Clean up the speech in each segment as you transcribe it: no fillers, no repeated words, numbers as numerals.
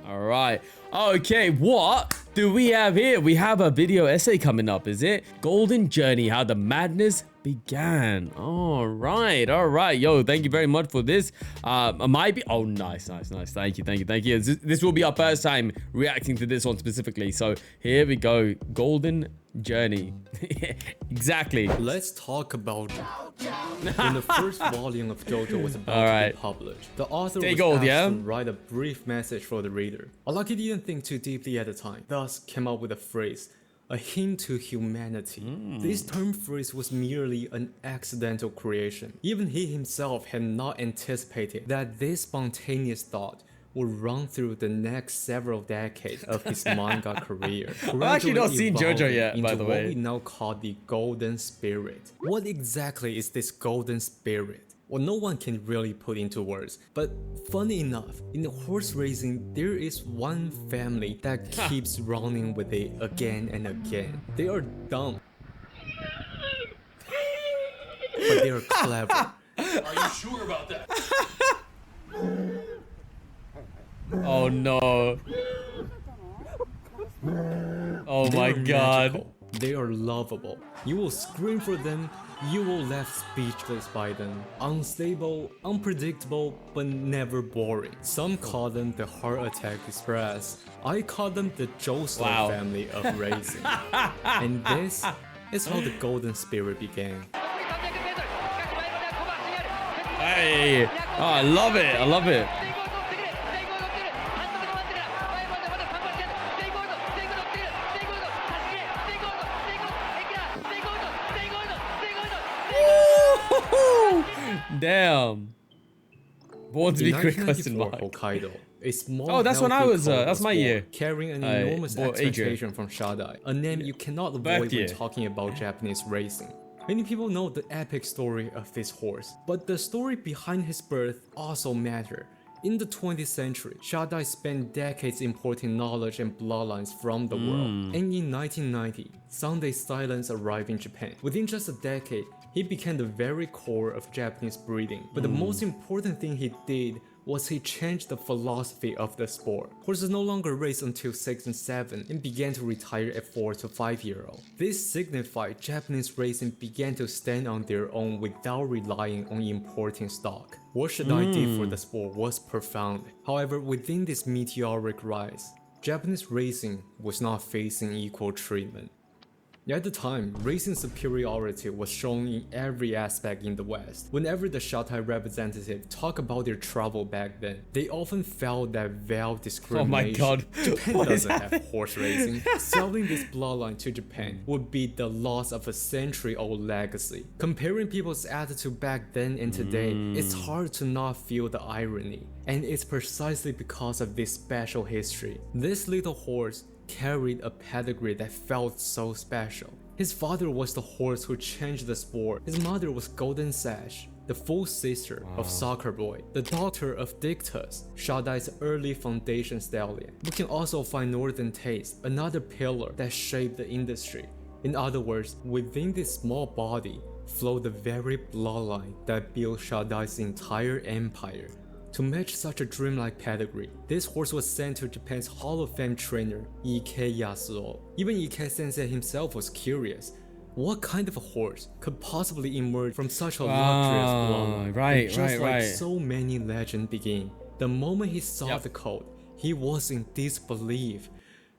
All right. Okay, what do we have here? We have a video essay coming up, is it? Golden Journey, how the madness began. All right. Yo, thank you very much for this. Might be. Oh, nice. Thank you. This will be our first time reacting to this one specifically. So here we go. Golden Journey. Exactly. Let's talk about when the first volume of JoJo was about to be published. The author was asked to write a brief message for the reader. Alaki didn't think too deeply at the time, thus came up with a phrase, a hint to humanity. This term phrase was merely an accidental creation. Even he himself had not anticipated that this spontaneous thought would run through the next several decades of his manga career. I've actually not seen JoJo yet, by the way. What we now call the Golden Spirit. What exactly is this Golden Spirit? Well, no one can really put into words, but funny enough, in the horse racing, there is one family that keeps running with it again and again. They are dumb, but they are clever. Are you sure about that? Oh no. Oh my god. Magical. They are lovable. You will scream for them, you will left speechless by them. Unstable, unpredictable, but never boring. Some call them the Heart Attack Express. I call them the Joestar family of racing. And this is how the Golden Spirit began. Hey. Oh, I love it. Damn. Born to be quick question mark. Hokkaido, a small that's when I was that's my year. Carrying an enormous expectation from Shadai, a name you cannot avoid when talking about Japanese racing. Many people know the epic story of this horse, but the story behind his birth also matters. In the 20th century, Shadai spent decades importing knowledge and bloodlines from the world. And in 1990, Sunday Silence arrived in Japan. Within just a decade, he became the very core of Japanese breeding. But the most important thing he did was he changed the philosophy of the sport. Horses no longer raced until 6 and 7 and began to retire at 4 to 5-year-old. This signified Japanese racing began to stand on their own without relying on importing stock. What Shadai did for the sport was profound. However, within this meteoric rise, Japanese racing was not facing equal treatment. At the time, racing superiority was shown in every aspect in the West. Whenever the Shadai representative talked about their travel back then, they often felt that veiled discrimination. Oh my god. Japan doesn't have horse racing. Selling this bloodline to Japan would be the loss of a century-old legacy. Comparing people's attitude back then and today, it's hard to not feel the irony. And it's precisely because of this special history. This little horse carried a pedigree that felt so special. His father was the horse who changed the sport. His mother was Golden Sash, the full sister of Soccer Boy, the daughter of Dictus, Shadai's early foundation stallion. We can also find Northern Taste, another pillar that shaped the industry. In other words, within this small body flowed the very bloodline that built Shadai's entire empire. To match such a dreamlike pedigree, this horse was sent to Japan's Hall of Fame trainer, Ike Yasuo. Even Ike Sensei himself was curious. What kind of a horse could possibly emerge from such a luxurious bloodline? Just like so many legends begin, the moment he saw the coat, he was in disbelief.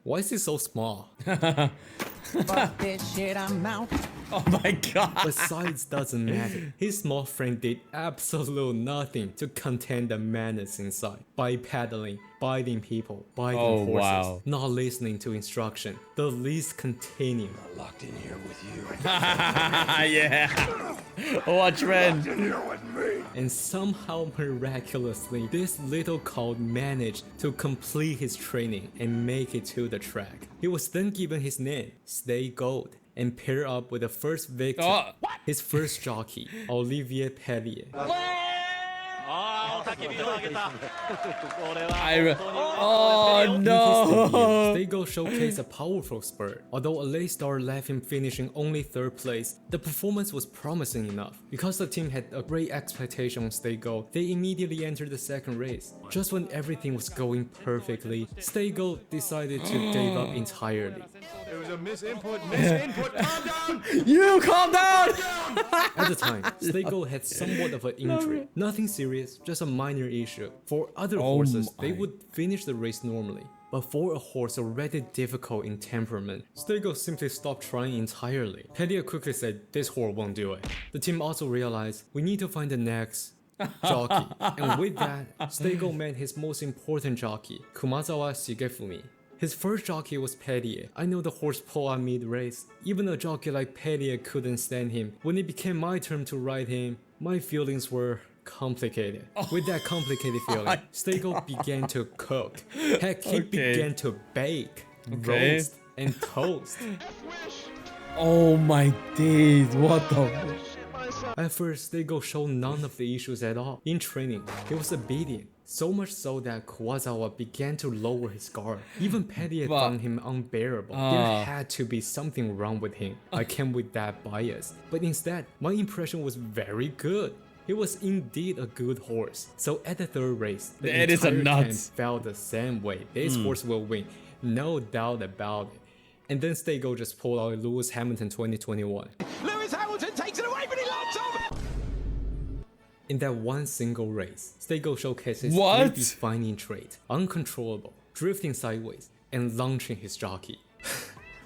Why is he so small? Fuck this shit, I'm out. Oh my god. But size doesn't matter. His small frame did absolute nothing to contain the menace inside. Bipedally, biting people, biting horses, not listening to instruction, the least continuing. I'm locked in here with you. Yeah. What trend? And somehow miraculously, this little colt managed to complete his training and make it to the track. He was then given his name, Stay Gold, and paired up with the first victor, his first jockey, Olivier Pellier. Oh no! Stego showcased a powerful spurt. Although a late start left him finishing only 3rd place, the performance was promising enough. Because the team had a great expectation on Stego, they immediately entered the 2nd race. Just when everything was going perfectly, Stego decided to give up entirely. There was a misinput. Calm down. You calm down! At the time, Stego had somewhat of an injury. Nothing serious, just a minor issue. For other horses, they would finish the race normally. But for a horse already difficult in temperament, Stego simply stopped trying entirely. Pettier quickly said, this horse won't do it. The team also realized, we need to find the next jockey. And with that, Stego met his most important jockey, Kumazawa Shigefumi. His first jockey was Pettier. I know the horse pulled out mid-race. Even a jockey like Pettier couldn't stand him. When it became my turn to ride him, my feelings were complicated. With that complicated feeling, Stego began to cook. Heck, he began to bake, roast, and toast. Oh my days, what the... At first, Stego showed none of the issues at all. In training, he was obedient. So much so that Kuwazawa began to lower his guard. Even Pettier found him unbearable. There had to be something wrong with him. I came with that bias. But instead, my impression was very good. He was indeed a good horse. So at the 3rd race, the entire camp felt the same way. This horse will win. No doubt about it. And then Stego just pulled out Lewis Hamilton 2021. Lewis Hamilton takes it away, but he locks on. In that one single race, Stego showcased his What? 3 defining traits: uncontrollable, drifting sideways, and launching his jockey.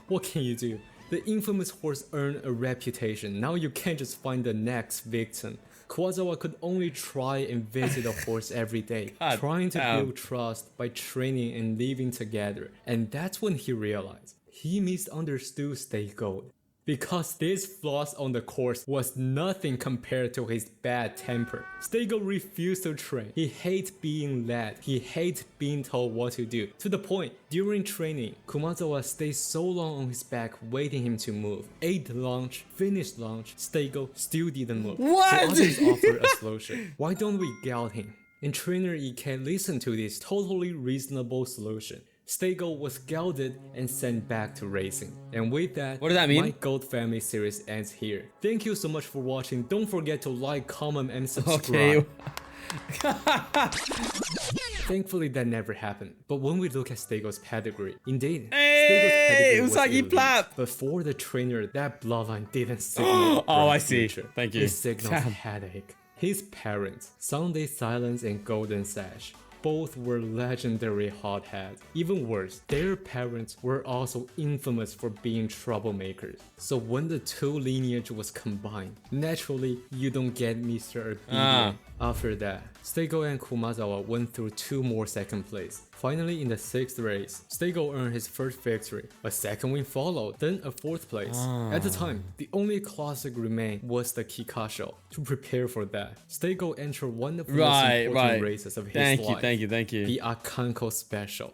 What can you do? The infamous horse earned a reputation. Now you can't just find the next victim. Kuwazawa could only try and visit a horse every day, trying to build trust by training and living together. And that's when he realized he misunderstood Stego. Because this flaws on the course was nothing compared to his bad temper. Stego refused to train. He hates being led. He hates being told what to do. To the point, during training, Kumazawa stayed so long on his back waiting him to move. 8th launch, finished launch, Stego still didn't move. What? The others offered a solution. Why don't we gallop him? And trainer Ike listened to this totally reasonable solution. Stego was gelded and sent back to racing. And with that, what does that mean? My Gold Family series ends here. Thank you so much for watching. Don't forget to like, comment, and subscribe. Thankfully that never happened. But when we look at Stego's pedigree, indeed, Stego's pedigree was elite. But for the trainer, that bloodline didn't signal I see. Future. Thank you. It signals headache. His parents, Sunday Silence and Golden Sash, both were legendary hotheads. Even worse, their parents were also infamous for being troublemakers. So when the 2 lineage was combined, naturally you don't get Mr. Obedient. After that, Stego and Kumazawa went through 2 more 2nd place. Finally, in the 6th race, Stego earned his first victory. A 2nd win followed, then a 4th place. At the time, the only classic remained was the Kikasho. To prepare for that, Stego entered one of the most important races of his life. Thank you. The Akanko Special.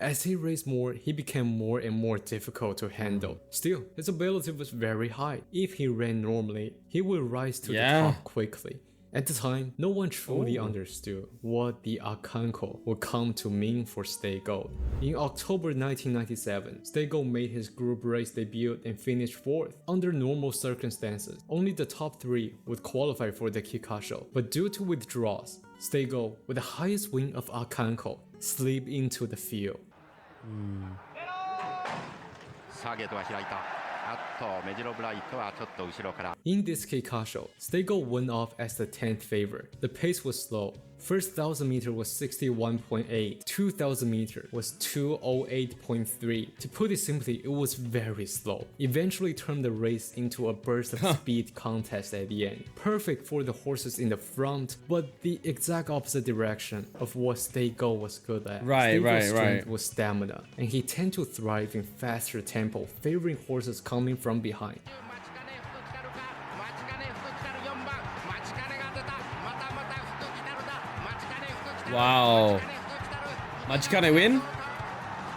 As he raced more, he became more and more difficult to handle. Still, his ability was very high. If he ran normally, he would rise to the top quickly. At the time, no one truly understood what the Akanko would come to mean for Stego. In October 1997, Stego made his group race debut and finished 4th. Under normal circumstances, only the top 3 would qualify for the Kikasho, but due to withdrawals, Stego, with the highest win of Akanko, slipped into the field. In this Kikasho, Stego went off as the 10th favorite. The pace was slow. First 1000 meter was 61.8, 2000 meter was 208.3. To put it simply, it was very slow. Eventually turned the race into a burst of speed contest at the end. Perfect for the horses in the front, but the exact opposite direction of what Stego was good at. Stego's strength was stamina, and he tended to thrive in faster tempo, favoring horses coming from behind. Wow. Machikane win?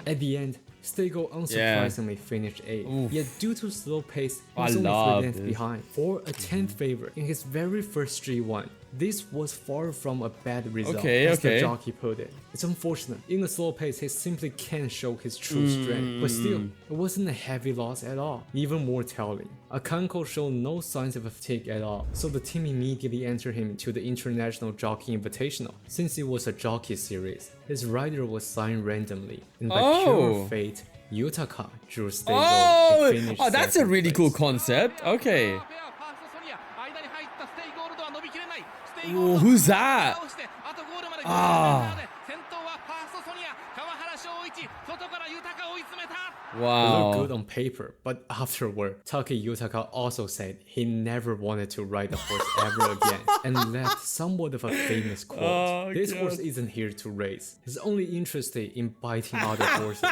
At the end, Stego unsurprisingly finished 8th, yet due to slow pace, he was I only love 3 lengths this. behind for a 10th favor in his very first G1. This was far from a bad result, as the jockey put it. It's unfortunate. In a slow pace, he simply can't show his true strength. But still, it wasn't a heavy loss at all. Even more telling, Akanko showed no signs of fatigue at all, so the team immediately entered him to the International Jockey Invitational. Since it was a jockey series, his rider was signed randomly, and by pure fate, Yutaka drew Stego and finished that's a second really place. cool concept. Okay. Ooh, who's that? It Wow. looked good on paper, but afterward, Taki Yutaka also said he never wanted to ride the horse ever again, and left somewhat of a famous quote. This horse isn't here to race. He's only interested in biting other horses.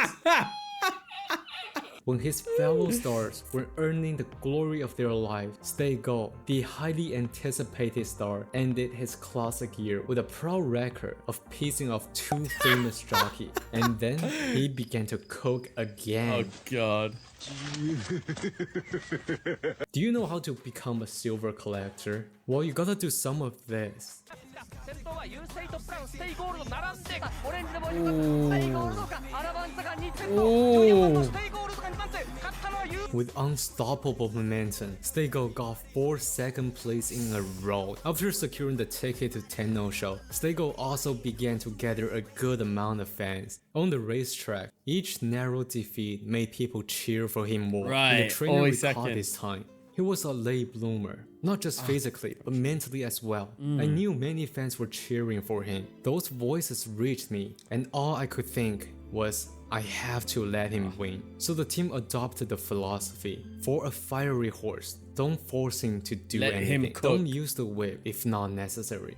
When his fellow stars were earning the glory of their lives, Stego, the highly anticipated star, ended his classic year with a proud record of pissing off 2 famous jockeys, and then he began to cook again. Oh god. Do you know how to become a silver collector? Well, you gotta do some of this. With unstoppable momentum, Stego got 4th second place in a row. After securing the ticket to Tenno show, Stego also began to gather a good amount of fans. On the racetrack, each narrow defeat made people cheer for him more. Right, And the trainer always recalled second. his time. He was a late bloomer, not just physically, but mentally as well. I knew many fans were cheering for him. Those voices reached me, and all I could think was, I have to let him win. So the team adopted the philosophy: for a fiery horse, don't force him to do Let him anything. cook. Don't use the whip if not necessary.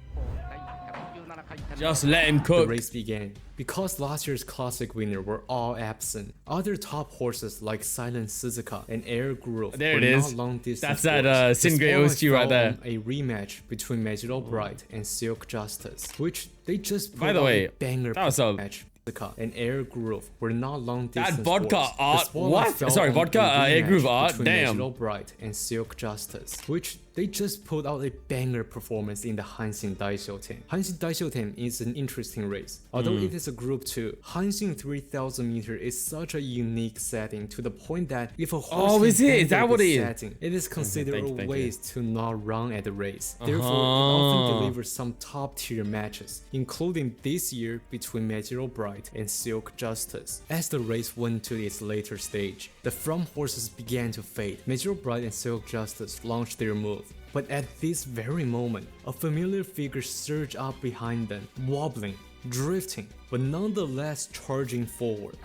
Just let him The cook. race began. Because last year's classic winner were all absent, other top horses like Silent Suzuka and Air Groove There were it not is. long distance. That's that, horses. The Singray spotlight OSG right fell there. on a rematch between Magical Bright and Silk Justice, which they just put By the out way, a banger that was a- match. Suzuka and Air Groove were not long distance. That vodka horses. The art- spotlight what? fell Sorry, on vodka, a Air Groove rematch art? between Damn. Magical Bright and Silk Justice, which they just put out a banger performance in the Hanshin Daisho 10. Hanshin Daisho 10 is an interesting race. Although it is a group 2, Hanshin 3000 meter is such a unique setting to the point that if a horse Oh, is can it? Is that handle what this it is? setting, it is considered Thank you, a thank you. waste to not run at the race. Therefore, it often delivers some top tier matches, including this year between Magical Bright and Silk Justice. As the race went to its later stage, the front horses began to fade. Magical Bright and Silk Justice launched their move. But at this very moment, a familiar figure surged up behind them, wobbling, drifting, but nonetheless charging forward.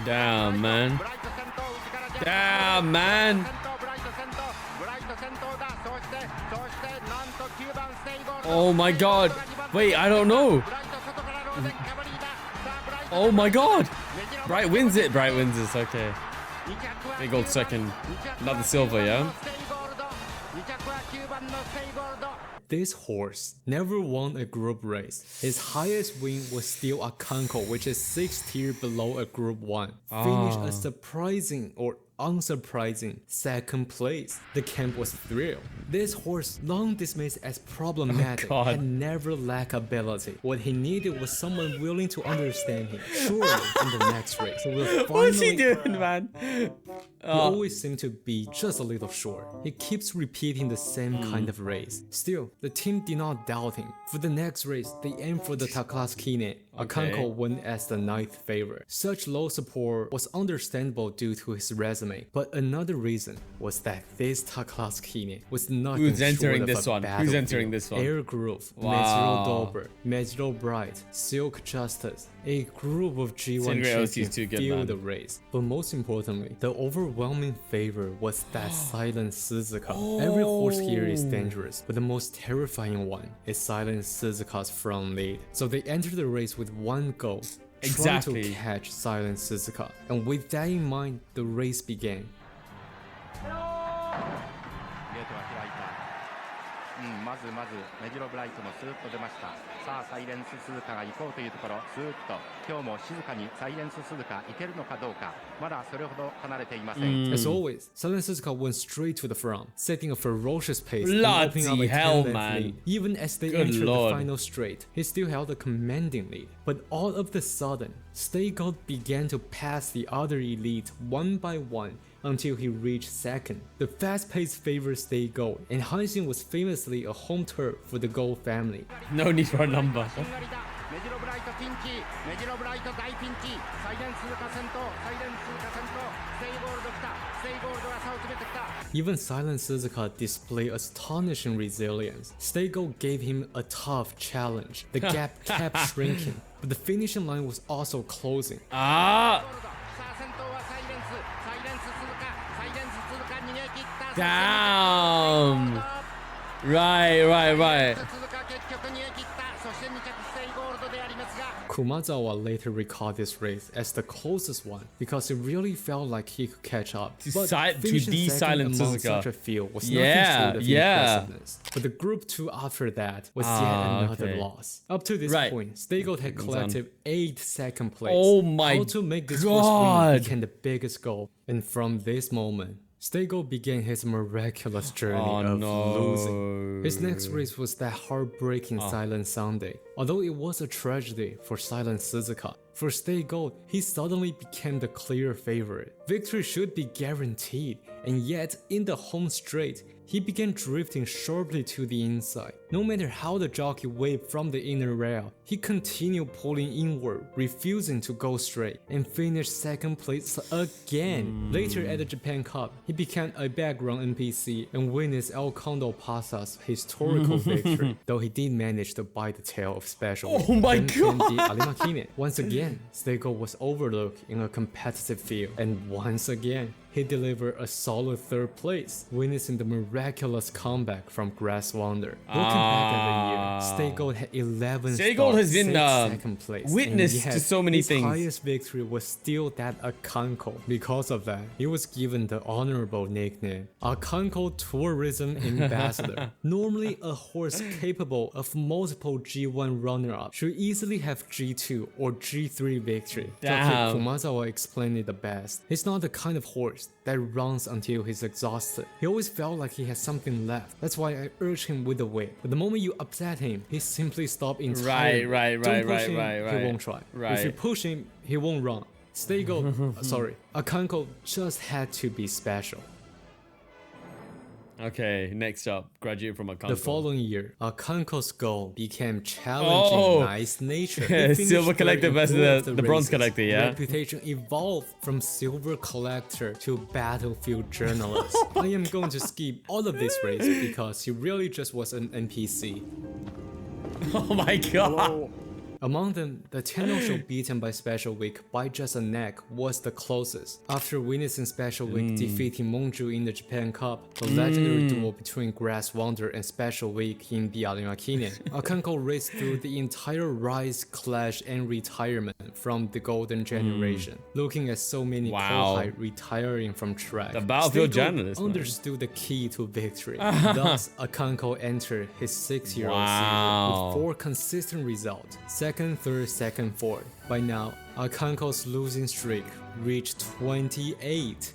Damn, man. Damn, man. Oh my god. Wait, I don't know. Oh my god. Bright wins it. Bright wins this. Okay. Big gold second. Not the silver, yeah? This horse never won a group race. His highest win was still Akanko, which is 6 tier below a group 1. Finished a surprising or unsurprising 2nd place. The camp was thrilled. This horse, long dismissed as problematic, God. had never lacked ability. What he needed was someone willing to understand him. Surely in the next race, he will finally. What's he doing, man? He always seemed to be just a little short. He keeps repeating the same kind of race. Still, the team did not doubt him. For the next race, they aimed for the Taklas Kine. Akanko went as the 9th favorite. Such low support was understandable due to his resume, but another reason was that this Taklas Kine was nothing Who's entering short of this a one? Who's battlefield. entering this one? Air Groove, Wow. Magical Dober, Magical Bright, Silk Justice, a group of G1 Cinderella is champions too good, fueled man. the race. But most importantly, the overwhelming favor was that Silent Suzuka. Every horse here is dangerous, but the most terrifying one is Silent Suzuka's front lead. So they entered the race with one goal. Trying to Exactly. catch Silent Suzuka. And with that in mind, the race began. まずメジロブライトもスーッと出ました。さあサイレンス鈴鹿が行こうというところ、スーッと今日も静かにサイレンス鈴鹿行けるのかどうか、まだそれほど離れていません。As always, Silent Suzuka went straight to the front, setting a ferocious pace and Bloody opening up a hell, 10-length man. lead. Even as they Good entered lord. the final straight, he still held a commanding lead. But all of a sudden, Stay Gold began to pass the other elite one by one until he reached second. The fast-paced favored Stay Gold, and Hanshin was famously a home turf for the Gold family. No need for a number. メジロブライトピンチ、メジロブライト大ピンチ、サイレンス鈴鹿先頭、サイレンス鈴鹿先頭、ステイゴールド来た、ステイゴールドが差を詰めてきた。 Even Silent Suzuka displayed astonishing resilience. Stay Gold gave him a tough challenge. The gap kept shrinking, but the finishing line was also closing. Ah, さあ先頭はサイレンス、サイレンス鈴鹿、サイレンス鈴鹿逃げ切った。 damn. Right. 鈴鹿結局逃げ切った。そして2着ステイゴールドでありますが。 Kumazawa later recalled this race as the closest one because it really felt like he could catch up. But finishing the second Silent among Suzuka. such a field was Yeah, nothing short of yeah. impressiveness. But the group 2 after that was yet another okay. loss. Up to this Right. point, Stay Gold had collected 8 second place. Oh my How to make this God. first win became the biggest goal. And from this moment, Stay Gold began his miraculous journey of losing. His next race was that heartbreaking Silent Sunday. Although it was a tragedy for Silent Suzuka, for Stay Gold, he suddenly became the clear favorite. Victory should be guaranteed, and yet in the home straight, he began drifting sharply to the inside. No matter how the jockey waved from the inner rail, he continued pulling inward, refusing to go straight, and finished second place again. Later at the Japan Cup, he became a background NPC and witnessed El Condo Pasa's historical victory, though he did manage to bite the tail of Special. Oh my Then came God. the Alimakine. Once again, Stay Gold was overlooked in a competitive field, and once again, he delivered a solid third place, witnessing the miraculous comeback from Grass Wonder. Looking back at the year, Stay Gold had 11 Stay Gold has starts, been, 6 second place, witness and to yet so many his things. highest victory was still that Akanko. Because of that, he was given the honorable nickname Akanko Tourism Ambassador. Normally, a horse capable of multiple G1 runner-up should easily have G2 or G3 victory. Damn. Jockey Kumazawa explained it the best. He's not the kind of horse that runs until he's exhausted. He always felt like he had something left. That's why I urged him with the whip. But the moment you upset him, he simply stopped entirely. Right. Don't push him, he won't try. Right. If you push him, he won't run. Stay Gold, sorry, Akanko just had to be special. Okay, next up, graduate from Akanko. The following year, Akanko's goal became challenging nice nature. He finished Silver third collector in versus 4 of the bronze races. collector, yeah? Reputation evolved from silver collector to battlefield journalist. I am going to skip all of this race because he really just was an NPC. Oh my god. Among them, the Tenno show beaten by Special Week by just a neck was the closest. After witnessing Special Week defeating Monju in the Japan Cup, the legendary duel between Grass Wonder and Special Week in the Alimakine, Akanko raced through the entire rise, clash, and retirement from the golden generation. Looking at so many Kohai retiring from track, The battlefield Stay Gold journalist, man. understood the key to victory. Thus, Akanko entered his 6-year-old season with 4 consistent results. Second, third, second, fourth. By now, Akanko's losing streak reached 28.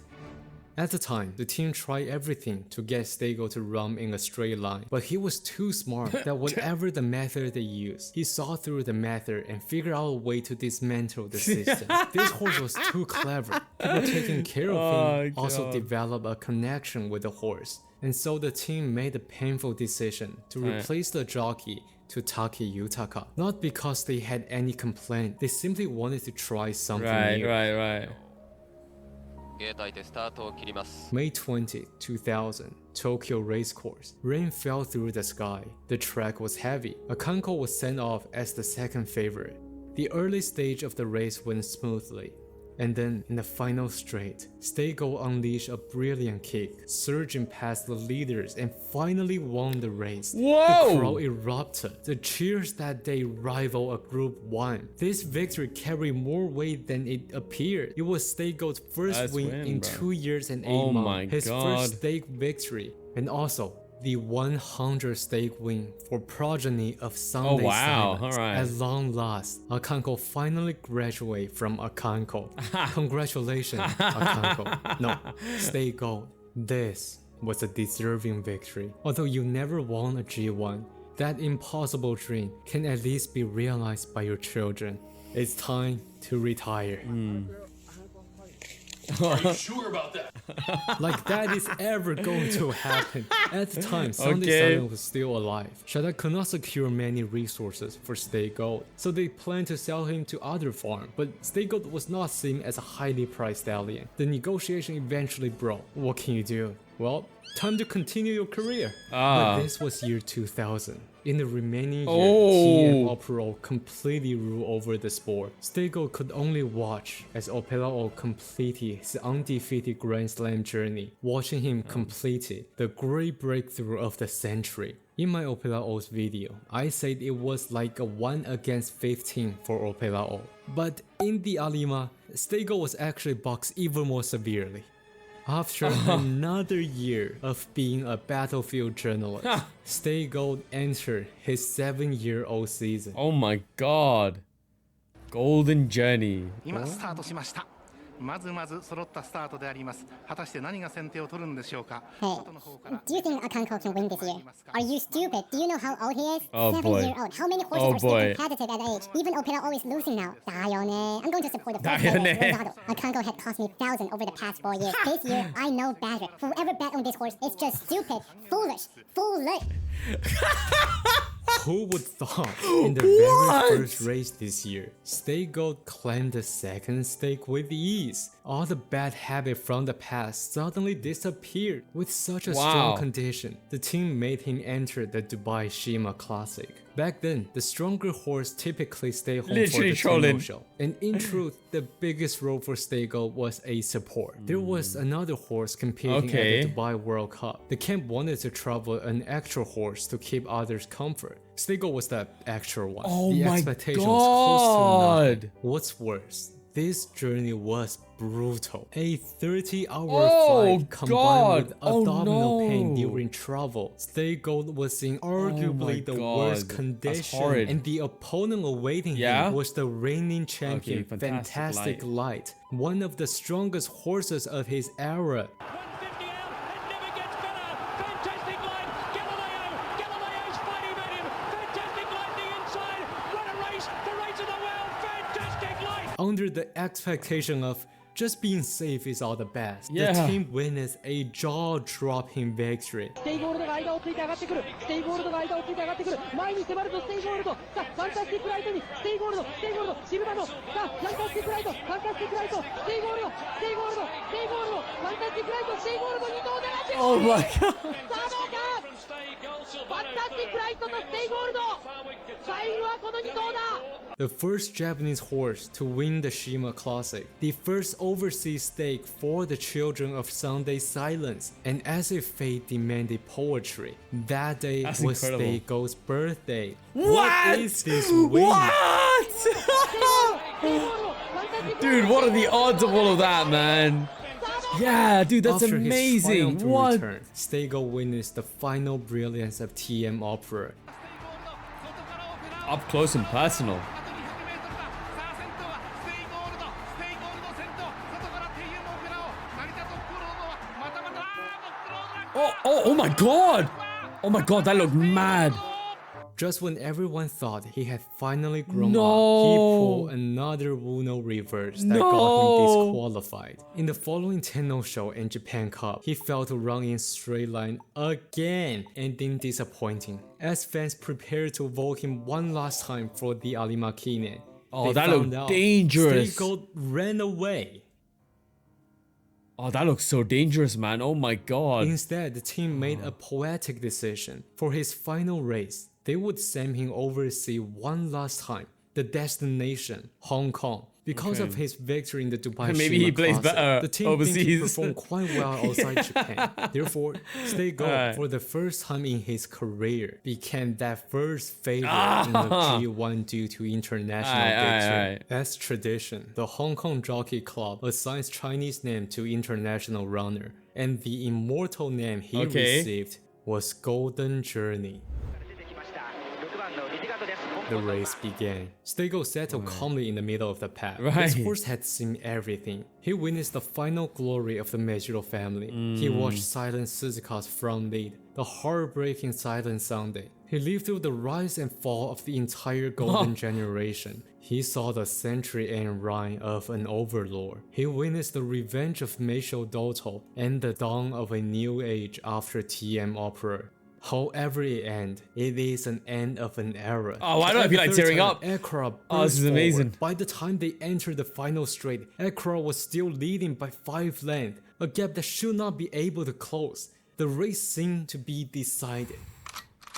At the time, the team tried everything to get Stay Gold to run in a straight line, but he was too smart that whatever the method they used, he saw through the method and figured out a way to dismantle the system. This horse was too clever. People taking care of him also developed a connection with the horse. And so the team made the painful decision to replace the jockey to Taki Yutaka. Not because they had any complaint, they simply wanted to try something new. Right. May 20, 2000, Tokyo Racecourse. Rain fell through the sky. The track was heavy. Akanko was sent off as the second favorite. The early stage of the race went smoothly. And then, in the final straight, Stay Gold unleashed a brilliant kick, surging past the leaders and finally won the race. Whoa! The crowd erupted. The cheers that day rival a Group 1. This victory carried more weight than it appeared. It was Stay Gold's first win in bro. 2 years and 8 Oh months. my His God. first stake victory. And also, the 100 stake win for progeny of Sunday Silence. Alright. At long last, Akanko finally graduated from Akanko. Congratulations, Akanko. No, stay gold. This was a deserving victory. Although you never won a G1, that impossible dream can at least be realized by your children. It's time to retire. Are you sure about that? Like that is ever going to happen. At the time, Sunday Okay. Silence was still alive. Shada could not secure many resources for Stay Gold, so they planned to sell him to other farm. But Stay Gold was not seen as a highly priced stallion. The negotiation eventually broke. What can you do? Well, time to continue your career. But this was year 2000. In the remaining year, TM Opera completely ruled over the sport. Stay Gold could only watch as Opelao completed his undefeated Grand Slam journey, watching him completed the great breakthrough of the century. In my Opelao's video, I said it was like a 1 against 15 for Opelao. But in the Alima, Stay Gold was actually boxed even more severely. After another year of being a battlefield journalist, Stay Gold entered his 7-year-old season. Oh my god. Golden Journey. 今スタートしました。まずまず揃ったスタートであります。果たして何が先手を取るんでしょうか。 Hey, do you think Akanko can win this year? Are you stupid? Do you know how old he is? Oh, 7 boy. years old. How many horses Oh, are still boy. competitive at that age? Even Opera always losing now. Dayone. I'm going to support the first Dayone. player, Rosado. Akanko had cost me thousands over the past 4 years. This year, I know better. Whoever bet on this horse is just stupid, foolish. Who would thought in the very first race this year, Stay Gold claimed the second stake with ease. All the bad habits from the past suddenly disappeared. With such a strong condition, the team made him enter the Dubai Shima Classic. Back then, the stronger horse typically stayed home Literally for the trolling. Tenno show. And in truth, the biggest role for Stay Gold was a support. There was another horse competing at the Dubai World Cup. The camp wanted to travel an extra horse to keep others comfort. Stay Gold was that extra one. Oh the my expectation was close to nothing. god. What's worse, this journey was brutal. A 30-hour Oh, flight combined God. with Oh, abdominal pain no. during travel. Stay Gold was in arguably the God. worst That's condition, horrid. and the opponent awaiting him was the reigning champion, Okay, Fantastic Light, one of the strongest horses of his era. 150 out, it never gets better. Fantastic Light, Galileo's fighting at him. Fantastic Light the inside. What a race, the race of the world. Fantastic Light. Under the expectation of just being safe is all the best, Yeah. the team witnessed a jaw-dropping victory. ステイゴールドが間をついて上がってくるステイゴールドが間をついて上がってくる前に迫るとステイゴールドさあファンタスティックライトにステイゴールドシルバーのさあファンタスティックライトステイゴールドファンタスティックライトステイゴールド2頭でなって Oh my god. さあどうかファンタスティックライトとステイゴールド最後はこの2頭だ The first Japanese horse to win the Shima Classic, the first overseas stake for the children of Sunday Silence, and as if fate demanded poetry, that day That's was incredible. Stay Gold's birthday. What? is this win? What? Dude, what are the odds of all of that, man? Yeah, dude, that's After his amazing. triumphant What? return, Stay Gold witnessed the final brilliance of TM Opera. Up close and personal. Oh my god! Oh my god, that looked mad. Just when everyone thought he had finally grown No. up, he pulled another Wuno reverse that got him disqualified. In the following Tenno show and Japan Cup, he failed to run in straight line again, ending disappointing. As fans prepared to vote him one last time for the Alimakine, Oh, they that found looked out dangerous. Stay Gold ran away. Oh, that looks so dangerous, man. Oh my god. Instead, the team made a poetic decision. For his final race, they would send him overseas one last time, the destination, Hong Kong. Because of his victory in the Dubai Maybe Shima he plays Classic, better the team thinks he overseas. performed quite well outside Japan. Therefore, Stay Gold, Alright. for the first time in his career, became that first favorite in the G1 due to international victory. Alright. As tradition, the Hong Kong Jockey Club assigns Chinese name to international runner, and the immortal name he received was Golden Journey. The race began. Stego settled calmly in the middle of the pack. His horse had seen everything. He witnessed the final glory of the Meijiro family. He watched Silent Suzuka's front lead, the heartbreaking Silent Sunday. He lived through the rise and fall of the entire Golden Generation. He saw the century-end reign of an overlord. He witnessed the revenge of Meisho Doto and the dawn of a new age after TM Opera. However it ends, it is an end of an era. Oh, why do I feel like tearing up? Oh, this is amazing. By the time they entered the final straight, Ekra was still leading by 5 lengths, a gap that should not be able to close. The race seemed to be decided.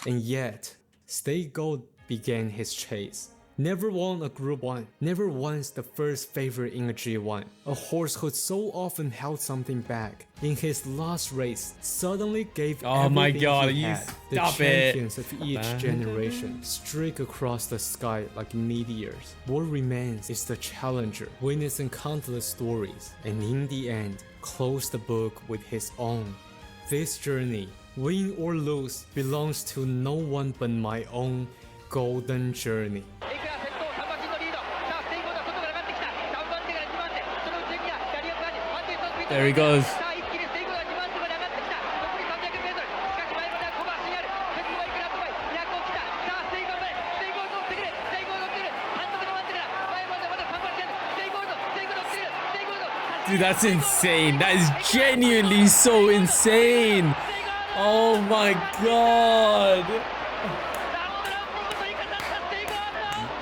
And yet, Stego began his chase. Never won a Group 1, never once the first favorite in a G1. A horse who so often held something back. In his last race, suddenly gave everything he had. The champions of each generation streak across the sky like meteors. What remains is the challenger, witnessing countless stories, and in the end, close the book with his own. This journey, win or lose, belongs to no one but my own Golden Journey. There he goes. Dude, that's insane. That is genuinely so insane. Oh my god.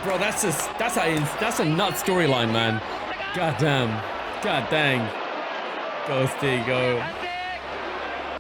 Bro, that's a nut storyline, man. God damn. God dang. Go Stego.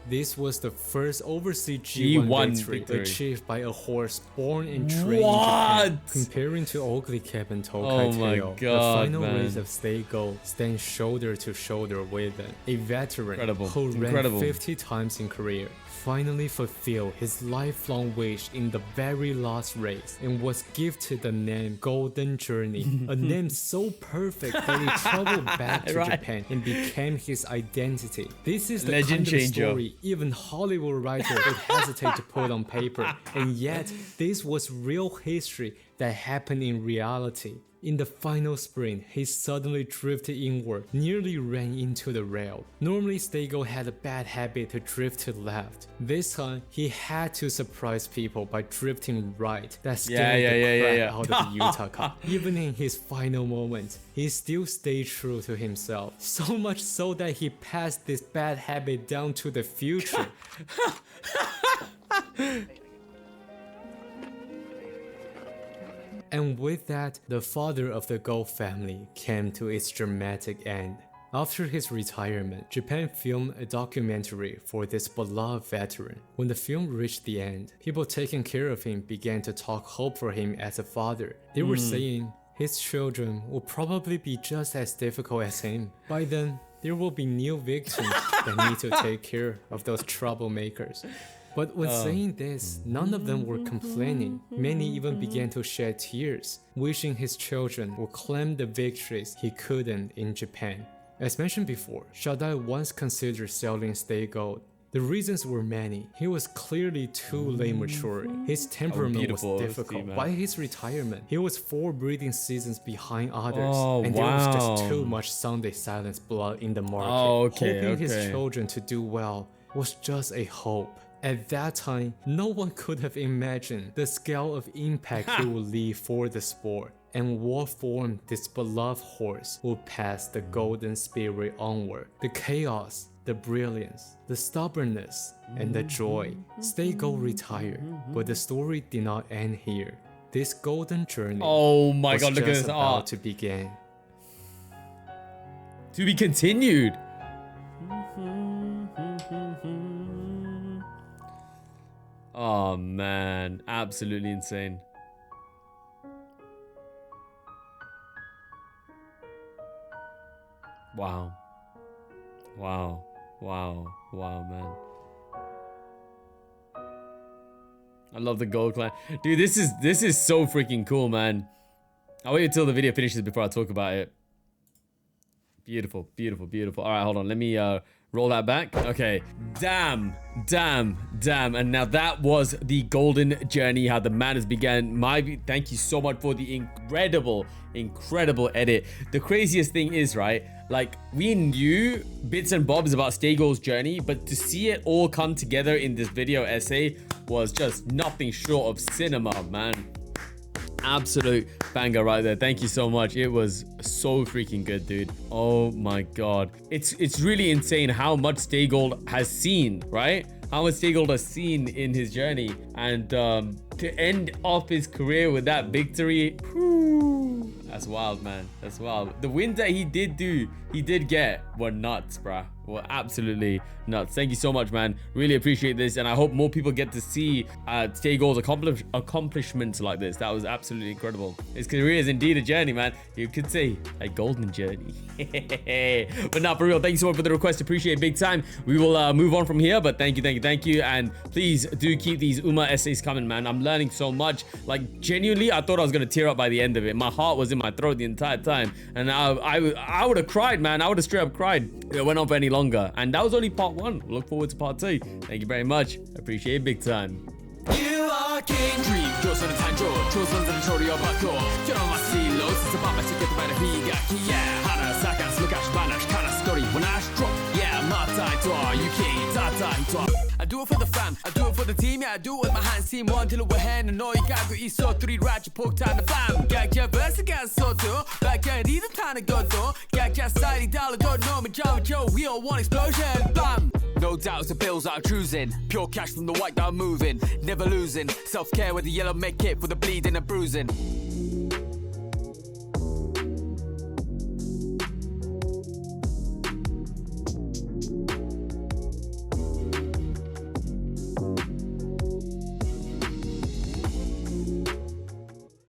This was the first overseas G1 victory achieved by a horse born and trained in Japan. Comparing to Ugly Cap and Tokai Teo, the final race of Stego stands shoulder to shoulder with a veteran who ran 50 times in career. Finally fulfilled his lifelong wish in the very last race and was gifted the name Golden Journey, a name so perfect that he traveled back to Japan and became his identity. This is the legend kind of changer. Story even Hollywood writers would hesitate to put on paper, and yet this was real history that happened in reality. In the final sprint, he suddenly drifted inward, nearly ran into the rail. Normally, Stego had a bad habit to drift to the left. This time, he had to surprise people by drifting right. That scared the crap out of the Yutaka. Even in his final moments, he still stayed true to himself. So much so that he passed this bad habit down to the future. And with that, the father of the Go family came to its dramatic end. After his retirement, Japan filmed a documentary for this beloved veteran. When the film reached the end, people taking care of him began to talk hope for him as a father. They were saying his children will probably be just as difficult as him. By then, there will be new victims that need to take care of those troublemakers. But when saying this, none of them were complaining. Many even began to shed tears, wishing his children would claim the victories he couldn't in Japan. As mentioned before, Shadai once considered selling Stego. The reasons were many. He was clearly too late maturing. His temperament was difficult. By his retirement, he was 4 breeding seasons behind others, and there was just too much Sunday silence blood in the market. Hoping his children to do well was just a hope. At that time, no one could have imagined the scale of impact he would leave for the sport, and what form this beloved horse would pass the golden spirit onward. The chaos, the brilliance, the stubbornness, and the joy. Stego retired, but the story did not end here. This golden journey was look at this about to begin. To be continued. Oh man, absolutely insane. Wow. Wow. Wow. Wow, man. I love the gold clan. Dude, this is so freaking cool, man. I'll wait until the video finishes before I talk about it. Beautiful, beautiful, beautiful. All right, hold on. Let me roll that back. Okay. Damn. And now that was the golden journey, how the madness began. Thank you so much for the incredible edit. The craziest thing is, right, like, we knew bits and bobs about Stay Gold's journey, but to see it all come together in this video essay was just nothing short of cinema, man. Absolute banger right there. Thank you so much. It was so freaking good, dude. Oh my god. It's really insane how much Stay Gold has seen, right? How much Stay Gold has seen in his journey. And to end off his career with that victory, whew, that's wild, man. That's wild. The wins that he did get were nuts, bruh. Were absolutely nuts. Thank you so much, man. Really appreciate this, and I hope more people get to see Stay Gold's accomplishments like this. That was absolutely incredible. His career is indeed a journey, man. You could say a golden journey. But not for real. Thank you so much for the request. Appreciate it big time. We will move on from here, but thank you, and please do keep these Uma essays coming, man. I'm learning so much. Like, genuinely, I thought I was gonna tear up by the end of it. My heart was in my throat the entire time, and I would have cried, man. I would have straight up cried. It went on for any longer, and that was only part 1. Look forward to part 2. Thank you very much. Appreciate it big time. You are king. Dream 조선의 탄조 조선들은 조리어 받고 결혼과 스틸로 스스밤을 지켰던 말의 비각이야 하나 사가스 루카시 바나시 카나 스토리 when I struck yeah my title you can't die. I do it for the fam, I do it for the team, yeah I do it with my hands team one till we're hand and all you got go 있어 three 라지 폭탄 the bam 각자 verse가 써도 각자 리듬 타는 것도 각자 스타일이 달라도 놈은 저저 we all want explosion bam. No doubts the bills are cruising. Pure cash from the white that I'm moving. Never losing. Self-care with the yellow make it for the bleeding and bruising.